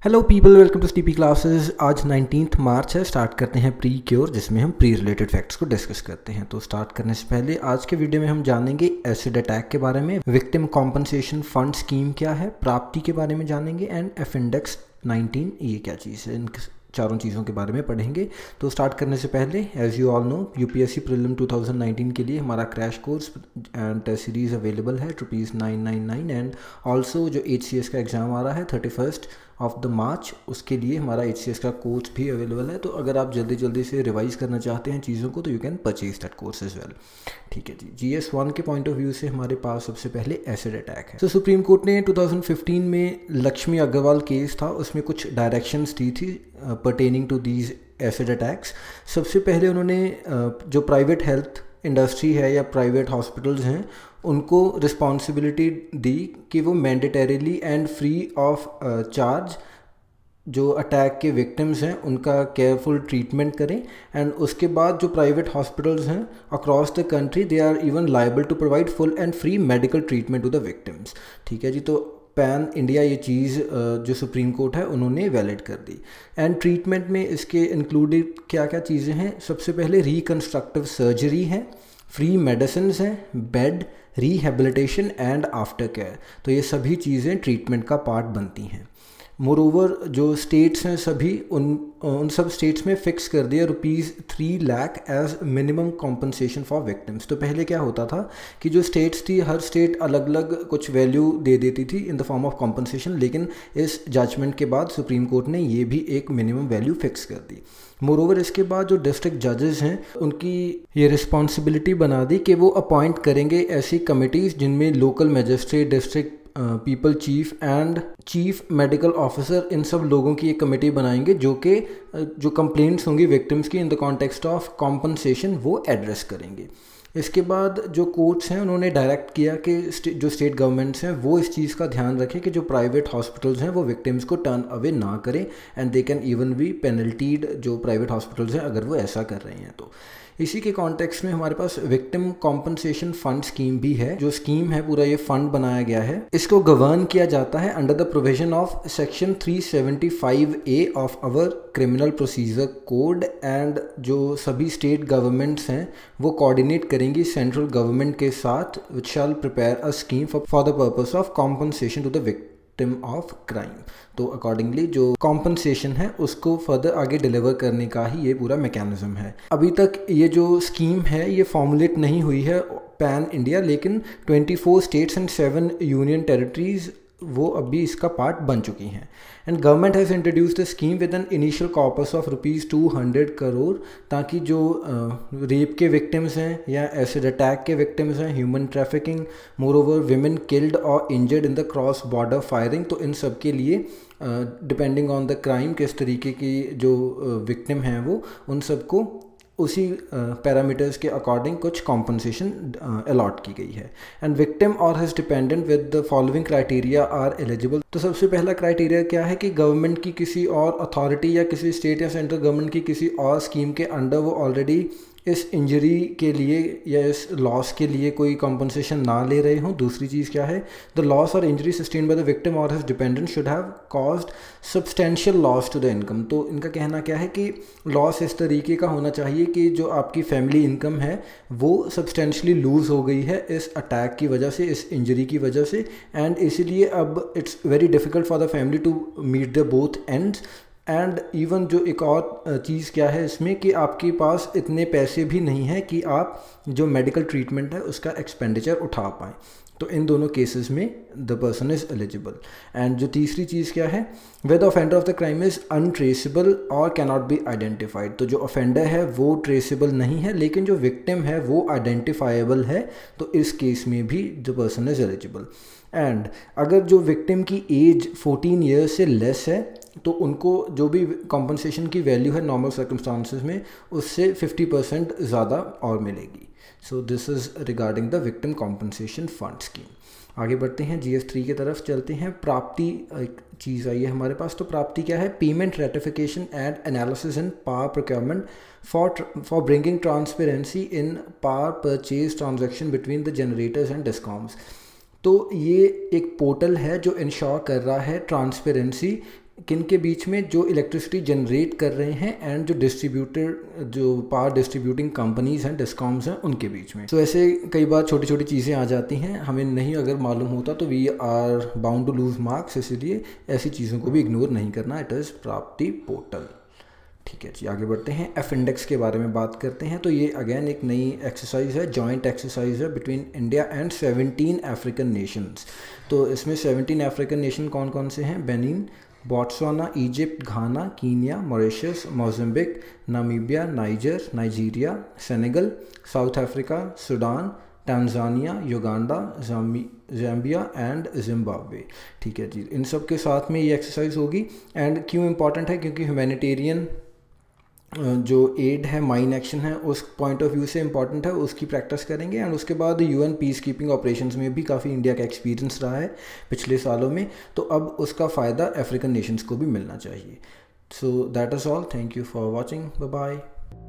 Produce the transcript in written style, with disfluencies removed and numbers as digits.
Hello people, welcome to स्टीपी classes. आज 19 मार्च है। स्टार्ट करते हैं प्री क्योर, जिसमें हम प्री रिलेटेड फैक्ट्स को डिस्कस करते हैं। तो स्टार्ट करने से पहले आज के वीडियो में हम जानेंगे एसिड अटैक के बारे में, विक्टिम कॉम्पनसेशन फंड स्कीम क्या है, प्राप्ति के बारे में जानेंगे एंड एफिंडेक्स 19 ये क्या चीज़ है। इन चारों चीज़ों के बारे में पढ़ेंगे। तो स्टार्ट करने से पहले as you all know, UPSC prelim 2019 के लिए हमारा crash course and test series available है ₹999 एंड ऑल्सो जो HCS का एग्ज़ाम आ रहा है 31 ऑफ द मार्च, उसके लिए हमारा HCS का कोर्स भी अवेलेबल है। तो अगर आप जल्दी जल्दी से रिवाइज करना चाहते हैं चीज़ों को, तो you can purchase that course as well. ठीक है जी। GS1 के पॉइंट ऑफ व्यू से हमारे पास सबसे पहले एसिड अटैक है। तो सुप्रीम कोर्ट ने 2015 में लक्ष्मी अग्रवाल केस था, उसमें कुछ डायरेक्शंस दी थी pertaining to these acid attacks. सबसे पहले उन्होंने जो प्राइवेट हेल्थ इंडस्ट्री है या प्राइवेट हॉस्पिटल्स हैं, उनको रिस्पॉन्सिबिलिटी दी कि वो mandatorily and free of charge जो अटैक के विक्टिम्स हैं उनका केयरफुल ट्रीटमेंट करें। एंड उसके बाद जो प्राइवेट हॉस्पिटल्स हैं across the country, they are even liable to provide full and free medical treatment to the victims. ठीक है जी। तो पैन इंडिया ये चीज़ जो सुप्रीम कोर्ट है उन्होंने वैलिड कर दी। एंड ट्रीटमेंट में इसके इंक्लूडेड क्या क्या चीज़ें हैं? सबसे पहले रिकन्स्ट्रक्टिव सर्जरी है, फ्री मेडिसिन हैं, bed, rehabilitation and after care. तो ये सभी चीज़ें ट्रीटमेंट का पार्ट बनती हैं। मोरओवर जो स्टेट्स हैं सभी उन सब स्टेट्स में फ़िक्स कर दिया ₹3 lakh as minimum compensation for victims. तो पहले क्या होता था कि जो स्टेट्स थी, हर स्टेट अलग अलग कुछ वैल्यू दे देती थी in the form of compensation, लेकिन इस जजमेंट के बाद सुप्रीम कोर्ट ने ये भी एक मिनिमम वैल्यू फिक्स कर दी। मोरओवर इसके बाद जो डिस्ट्रिक्ट जजेस हैं उनकी ये रिस्पॉन्सिबिलिटी बना दी कि वो अपॉइंट करेंगे ऐसी कमिटीज़ जिनमें local magistrate, district people chief and chief medical officer, इन सब लोगों की एक कमेटी बनाएंगे जो कि जो कंप्लेंट्स होंगी विक्टिम्स की in the context of compensation वो एड्रेस करेंगे। इसके बाद जो कोर्ट्स हैं उन्होंने डायरेक्ट किया कि जो स्टेट गवर्नमेंट्स हैं वो इस चीज़ का ध्यान रखें कि जो प्राइवेट हॉस्पिटल्स हैं वो विक्टिम्स को टर्न अवे ना करें and they can even be penaltied, जो प्राइवेट हॉस्पिटल्स हैं, अगर वो ऐसा कर रहे हैं तो। इसी के कॉन्टेक्स्ट में हमारे पास विक्टिम कॉम्पनसेशन फंड स्कीम भी है। जो स्कीम है, पूरा ये फंड बनाया गया है। इसको गवर्न किया जाता है under the provision of section 375A of our criminal procedure code. And जो सभी स्टेट गवर्नमेंट्स हैं वो कोऑर्डिनेट करेंगी सेंट्रल गवर्नमेंट के साथ, which shall prepare a scheme for the purpose of compensation to the victim of crime. तो accordingly जो compensation है उसको फर्दर आगे डिलीवर करने का ही ये पूरा मैकेनिज्म है। अभी तक ये जो स्कीम है ये फॉर्मुलेट नहीं हुई है पैन इंडिया, लेकिन 24 स्टेट्स एंड 7 यूनियन टेरिटरीज वो अभी इसका पार्ट बन चुकी हैं। And government has introduced the scheme with an initial corpus of ₹200 crore, ताकि जो रेप के विक्टिम्स हैं या एसिड अटैक के विक्टिम्स हैं, human trafficking, moreover women killed और injured in the cross border firing, तो इन सब के लिए डिपेंडिंग ऑन द क्राइम किस तरीके की जो विक्टिम हैं वो उन सबको उसी पैरामीटर्स के अकॉर्डिंग कुछ कॉम्पनसेशन अलॉट की गई है। एंड विक्टिम और his dependent with the following criteria are eligible. तो सबसे पहला क्राइटेरिया क्या है कि गवर्नमेंट की किसी और अथॉरिटी या किसी स्टेट या सेंट्रल गवर्नमेंट की किसी और स्कीम के अंडर वो ऑलरेडी इस इंजरी के लिए या इस लॉस के लिए कोई कॉम्पनसेशन ना ले रहे हों। दूसरी चीज़ क्या है? द लॉस और injury sustained by the victim और his dependent should have caused substantial loss to the income. तो इनका कहना क्या है कि लॉस इस तरीके का होना चाहिए कि जो आपकी फैमिली इनकम है वो सब्सटेंशियली लूज़ हो गई है इस अटैक की वजह से, इस इंजरी की वजह से। एंड इसीलिए अब it's very difficult for the family to meet the both ends. And even जो एक और चीज़ क्या है इसमें कि आपके पास इतने पैसे भी नहीं हैं कि आप जो मेडिकल ट्रीटमेंट है उसका एक्सपेंडिचर उठा पाएँ। तो इन दोनों केसेस में the person is eligible. And जो तीसरी चीज़ क्या है? Where the offender of the crime is untraceable और कैन नॉट बी आइडेंटिफाइड। तो जो ऑफेंडर है वो ट्रेसेबल नहीं है, लेकिन जो विक्टिम है वो आइडेंटिफाइबल है, तो इस केस में भी the person is eligible. And अगर जो विक्टिम की एज 14 ईयर्स से लेस है तो उनको जो भी कॉम्पनसेशन की वैल्यू है नॉर्मल सर्कमस्टांसेस में उससे 50% ज़्यादा और मिलेगी। So this is regarding the victim compensation fund scheme. आगे बढ़ते हैं, GS3 की तरफ चलते हैं। प्राप्ति एक चीज़ आई है हमारे पास। तो प्राप्ति क्या है? Payment ratification and analysis in power procurement for bringing transparency in power purchase transaction between the generators and discoms. तो ये एक पोर्टल है जो इंश्योर कर रहा है ट्रांसपेरेंसी किन के बीच में, जो इलेक्ट्रिसिटी जनरेट कर रहे हैं एंड जो डिस्ट्रीब्यूटर, जो पावर डिस्ट्रीब्यूटिंग कंपनीज हैं, डिस्कॉम्स हैं, उनके बीच में। तो ऐसे कई बार छोटी छोटी चीज़ें आ जाती हैं, हमें नहीं अगर मालूम होता तो we are bound to lose marks, इसलिए ऐसी चीज़ों को भी इग्नोर नहीं करना। It is Prapti portal. ठीक है जी, आगे बढ़ते हैं। एफ इंडेक्स के बारे में बात करते हैं। तो ये अगेन एक नई एक्सरसाइज है, जॉइंट एक्सरसाइज है between India and 17 African Nations. तो इसमें 17 अफ्रीकन नेशन कौन कौन से हैं? Benin, Botswana, Egypt, Ghana, Kenya, Mauritius, Mozambique, Namibia, niger, Nigeria, Senegal, south Africa, Sudan, Tanzania, Uganda, Zambia and Zimbabwe. ठीक है जी, इन सब के साथ में ये एक्सरसाइज होगी। एंड क्यों इम्पॉर्टेंट है? क्योंकि ह्यूमैनिटेरियन जो एड है, माइन एक्शन है, उस पॉइंट ऑफ व्यू से इम्पॉर्टेंट है, उसकी प्रैक्टिस करेंगे। एंड उसके बाद यूएन पीस कीपिंग ऑपरेशंस में भी काफ़ी इंडिया का एक्सपीरियंस रहा है पिछले सालों में, तो अब उसका फ़ायदा अफ्रीकन नेशंस को भी मिलना चाहिए। So that is all, thank you for watching, bye bye.